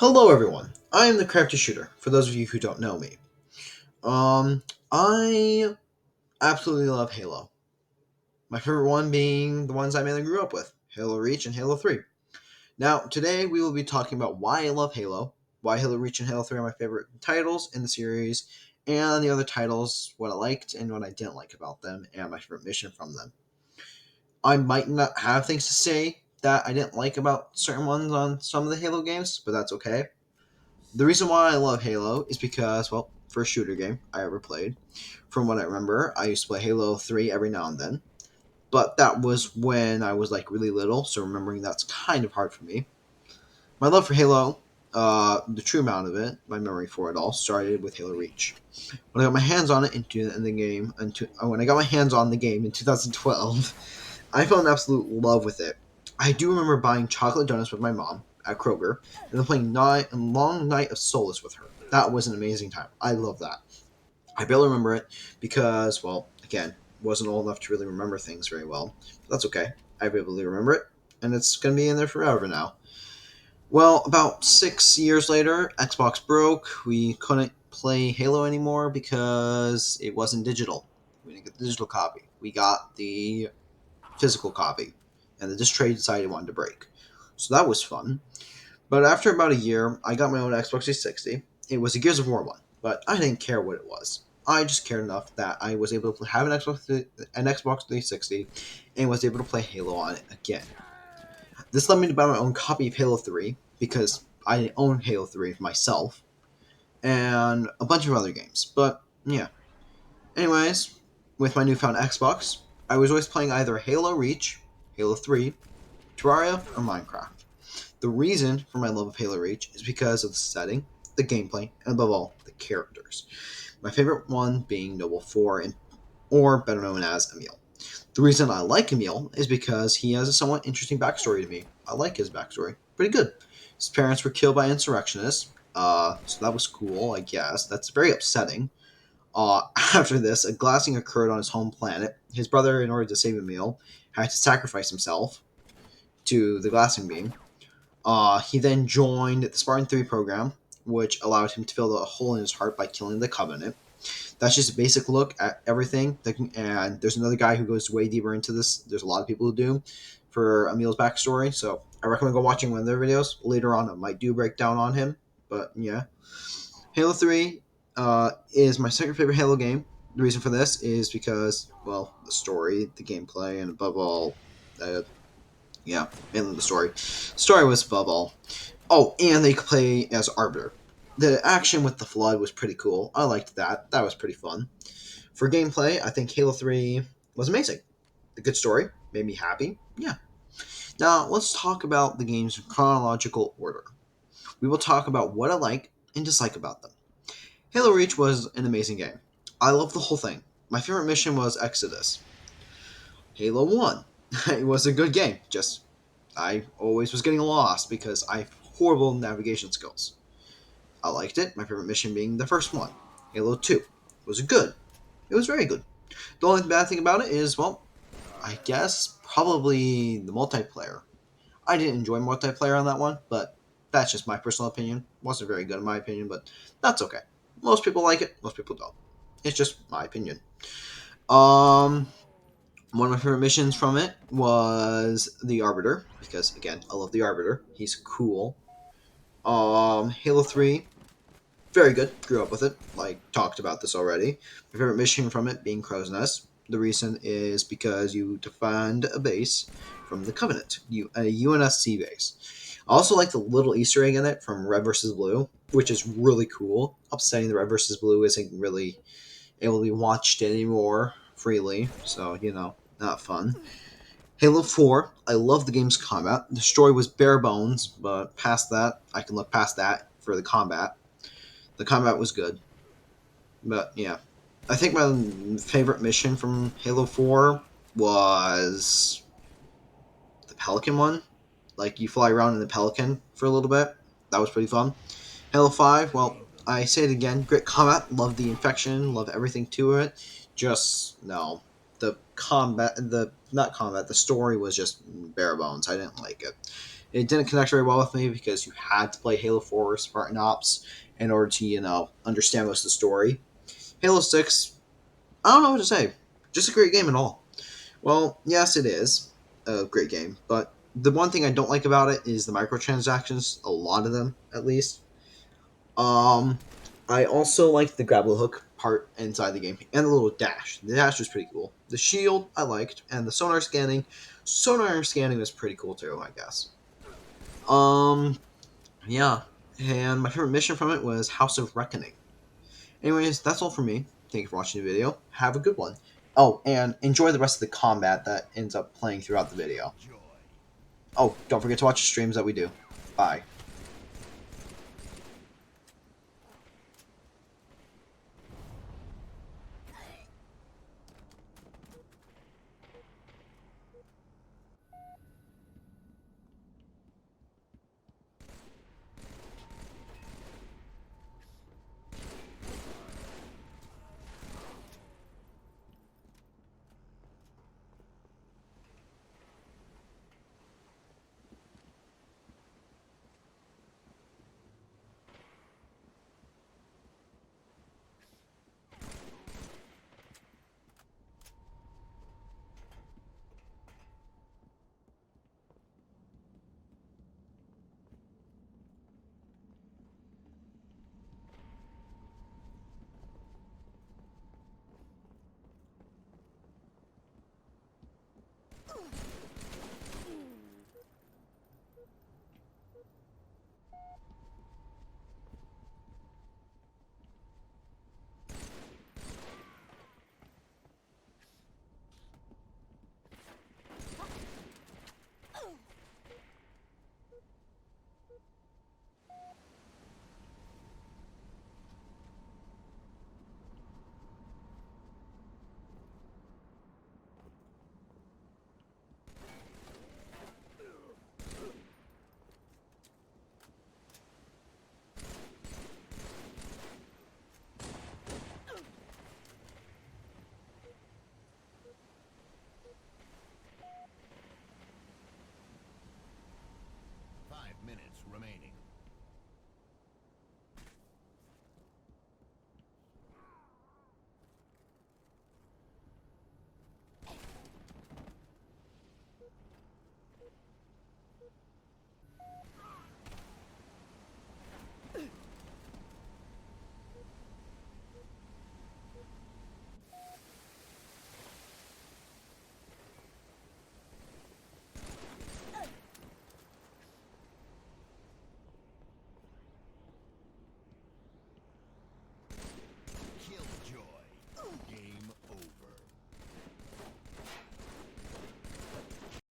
Hello, everyone. I am the Crafty Shooter. For those of you who don't know me, I absolutely love Halo. My favorite one being the ones I mainly grew up with: Halo Reach and Halo 3. Now, today we will be talking about why I love Halo, why Halo Reach and Halo 3 are my favorite titles in the series, and the other titles, what I liked and what I didn't like about them, and my favorite mission from them. I might not have things to say that I didn't like about certain ones on some of the Halo games, but that's okay. The reason why I love Halo is because, well, first shooter game I ever played. From what I remember, I used to play Halo 3 every now and then, but that was when I was like really little, so remembering that's kind of hard for me. My love for Halo, the true amount of it, my memory for it all, started with Halo Reach. When I got my hands on it in the game, when I got my hands on the game in 2012, I fell in absolute love with it. I do remember buying chocolate donuts with my mom at Kroger and then playing a long night of Solus with her. That was an amazing time. I love that. I barely remember it because, well, again, wasn't old enough to really remember things very well. But that's okay. I vividly remember it, and it's going to be in there forever now. Well, about 6 years later, Xbox broke. We couldn't play Halo anymore because it wasn't digital. We didn't get the digital copy. We got the physical copy, and the disc tray decided it wanted to break. So that was fun. But after about a year, I got my own Xbox 360. It was a Gears of War one, but I didn't care what it was. I just cared enough that I was able to have an Xbox 360 and was able to play Halo on it again. This led me to buy my own copy of Halo 3 because I own Halo 3 myself and a bunch of other games. But yeah. Anyways, with my newfound Xbox, I was always playing either Halo Reach, Halo 3, Terraria, or Minecraft. The reason for my love of Halo Reach is because of the setting, the gameplay, and above all, the characters. My favorite one being Noble 4, or better known as Emil. The reason I like Emil is because he has a somewhat interesting backstory to me. I like his backstory. Pretty good. His parents were killed by insurrectionists, so that was cool, I guess. That's very upsetting. After this, a glassing occurred on his home planet. His brother, in order to save Emil, had to sacrifice himself to the glassing beam. He then joined the Spartan 3 program, which allowed him to fill the hole in his heart by killing the Covenant. That's just a basic look at everything. And there's another guy who goes way deeper into this. There's a lot of people who do for Emil's backstory. So I recommend go watching one of their videos. Later on, I might do a breakdown on him. But yeah. Halo 3 is my second favorite Halo game. The reason for this is because, well, the story, the gameplay, and above all, uh, yeah, mainly the story. Story was above all. Oh, and they could play as Arbiter. The action with the Flood was pretty cool. I liked that. That was pretty fun. For gameplay, I think Halo 3 was amazing. The good story made me happy. Yeah. Now, let's talk about the games in chronological order. We will talk about what I like and dislike about them. Halo Reach was an amazing game. I loved the whole thing. My favorite mission was Exodus. Halo 1. It was a good game, just I always was getting lost because I have horrible navigation skills. I liked it, my favorite mission being the first one. Halo 2 was good. It was very good. The only bad thing about it is, well, I guess probably the multiplayer. I didn't enjoy multiplayer on that one, but that's just my personal opinion. Wasn't very good in my opinion, but that's okay. Most people like it, most people don't. It's just my opinion. Um, One of my favorite missions from it was the Arbiter, because again, I love the Arbiter. He's cool. Halo 3, very good. Grew up with it. Like, talked about this already. My favorite mission from it being Crow's Nest. The reason is because you defend a base from the Covenant, a UNSC base. I also like the little Easter egg in it from Red versus Blue, which is really cool. Upsetting the Red versus Blue isn't really able to be watched anymore freely, so, not fun. Halo 4, I love the game's combat. The story was bare bones, but past that, I can look past that for the combat. The combat was good. But yeah. I think my favorite mission from Halo 4 was the Pelican one. Like, you fly around in the Pelican for a little bit. That was pretty fun. Halo 5, well, I say it again, great combat. Love the infection, love everything to it. Just, no. The combat, the story was just bare bones. I didn't like it. It didn't connect very well with me because you had to play Halo 4 Spartan Ops in order to, understand most of the story. Halo 6, I don't know what to say. Just a great game and all. Well, yes, it is a great game, but the one thing I don't like about it is the microtransactions, a lot of them at least. Um, I also like the grapple hook part inside the game and the little dash. The dash was pretty cool. The shield I liked, and the sonar scanning. Sonar scanning was pretty cool too, I guess. Um, yeah, and my favorite mission from it was House of Reckoning. Anyways, that's all for me. Thank you for watching the video. Have a good one. Oh, and enjoy the rest of the combat that ends up playing throughout the video. Oh, don't forget to watch the streams that we do. Bye.